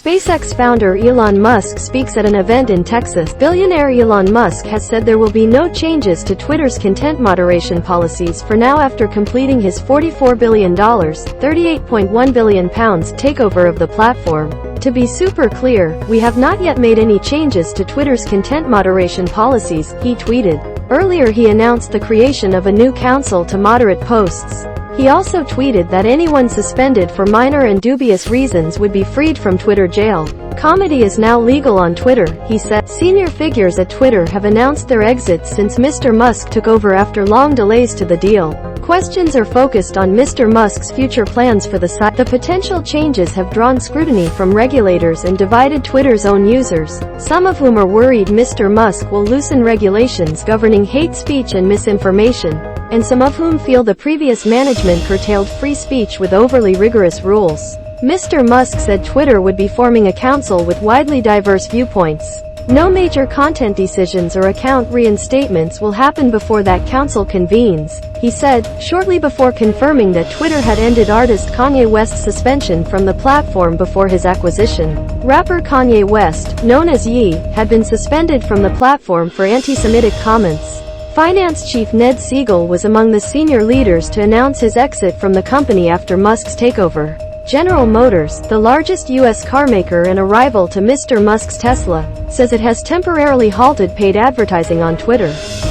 SpaceX founder Elon Musk speaks at an event in Texas. Billionaire Elon Musk has said there will be no changes to Twitter's content moderation policies for now after completing his $44 billion, £38.1 billion takeover of the platform. To be super clear, we have not yet made any changes to Twitter's content moderation policies, he tweeted. Earlier he announced the creation of a new council to moderate posts. He also tweeted that anyone suspended for minor and dubious reasons would be freed from Twitter jail. Comedy is now legal on Twitter, he said. Senior figures at Twitter have announced their exits since Mr. Musk took over after long delays to the deal. Questions are focused on Mr. Musk's future plans for the site. The potential changes have drawn scrutiny from regulators and divided Twitter's own users, some of whom are worried Mr. Musk will loosen regulations governing hate speech and misinformation, and some of whom feel the previous management curtailed free speech with overly rigorous rules. Mr. Musk said Twitter would be forming a council with widely diverse viewpoints. No major content decisions or account reinstatements will happen before that council convenes, he said, shortly before confirming that Twitter had ended artist Kanye West's suspension from the platform before his acquisition. Rapper Kanye West, known as Ye, had been suspended from the platform for anti-Semitic comments. Finance chief Ned Siegel was among the senior leaders to announce his exit from the company after Musk's takeover. General Motors, the largest U.S. carmaker and a rival to Mr. Musk's Tesla, says it has temporarily halted paid advertising on Twitter.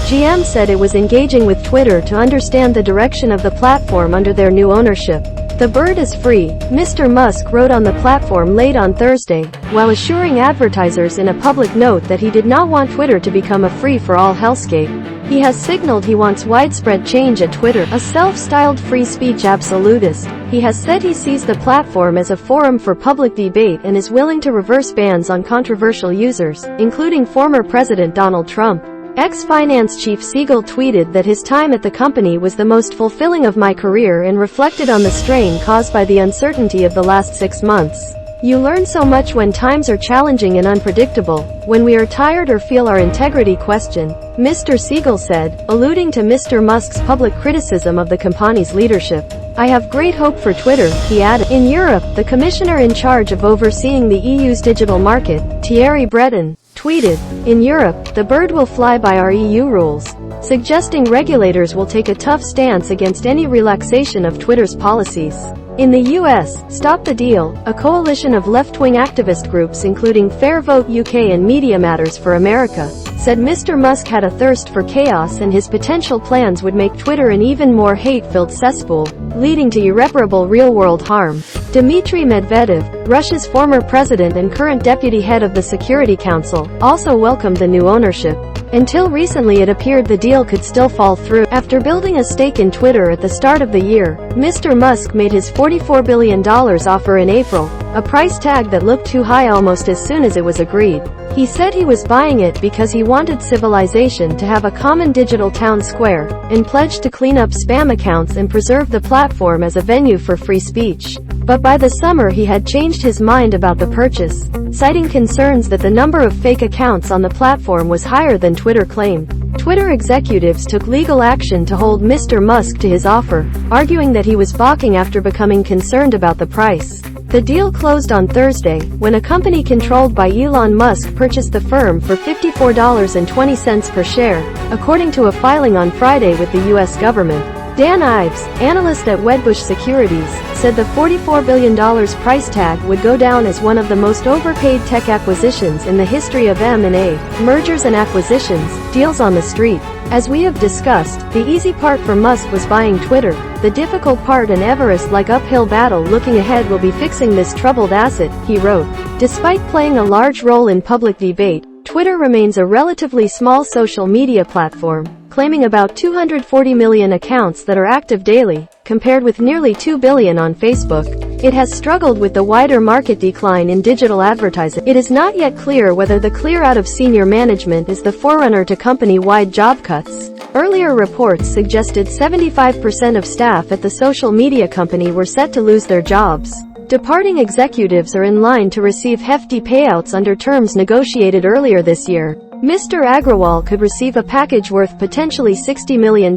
GM said it was engaging with Twitter to understand the direction of the platform under their new ownership. "The bird is free," Mr. Musk wrote on the platform late on Thursday, while assuring advertisers in a public note that he did not want Twitter to become a free-for-all hellscape. He has signaled he wants widespread change at Twitter, a self-styled free speech absolutist. He has said he sees the platform as a forum for public debate and is willing to reverse bans on controversial users, including former President Donald Trump. Ex-finance chief Siegel tweeted that his time at the company was the most fulfilling of my career and reflected on the strain caused by the uncertainty of the last 6 months. "You learn so much when times are challenging and unpredictable, when we are tired or feel our integrity questioned," Mr. Siegel said, alluding to Mr. Musk's public criticism of the company's leadership. "I have great hope for Twitter," he added. In Europe, the commissioner in charge of overseeing the EU's digital market, Thierry Breton, tweeted, "In Europe, the bird will fly by our EU rules," suggesting regulators will take a tough stance against any relaxation of Twitter's policies. In the US, Stop the Deal, a coalition of left-wing activist groups including Fair Vote UK and Media Matters for America, said Mr. Musk had a thirst for chaos and his potential plans would make Twitter an even more hate-filled cesspool, leading to irreparable real-world harm. Dmitry Medvedev, Russia's former president and current deputy head of the Security Council, also welcomed the new ownership. Until recently it appeared the deal could still fall through. After building a stake in Twitter at the start of the year, Mr. Musk made his $44 billion offer in April, a price tag that looked too high almost as soon as it was agreed. He said he was buying it because he wanted civilization to have a common digital town square, and pledged to clean up spam accounts and preserve the platform as a venue for free speech. But by the summer he had changed his mind about the purchase, citing concerns that the number of fake accounts on the platform was higher than Twitter claimed. Twitter executives took legal action to hold Mr. Musk to his offer, arguing that he was balking after becoming concerned about the price. The deal closed on Thursday, when a company controlled by Elon Musk purchased the firm for $54.20 per share, according to a filing on Friday with the U.S. government. Dan Ives, analyst at Wedbush Securities, said the $44 billion price tag would go down as one of the most overpaid tech acquisitions in the history of M&A, mergers and acquisitions, deals on the street. "As we have discussed, the easy part for Musk was buying Twitter. The difficult part, an Everest-like uphill battle looking ahead, will be fixing this troubled asset," he wrote. Despite playing a large role in public debate, Twitter remains a relatively small social media platform, claiming about 240 million accounts that are active daily, compared with nearly 2 billion on Facebook. It has struggled with the wider market decline in digital advertising. It is not yet clear whether the clear-out of senior management is the forerunner to company-wide job cuts. Earlier reports suggested 75% of staff at the social media company were set to lose their jobs. Departing executives are in line to receive hefty payouts under terms negotiated earlier this year. Mr. Agrawal could receive a package worth potentially $60 million,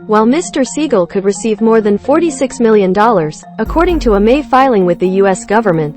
while Mr. Siegel could receive more than $46 million, according to a May filing with the U.S. government.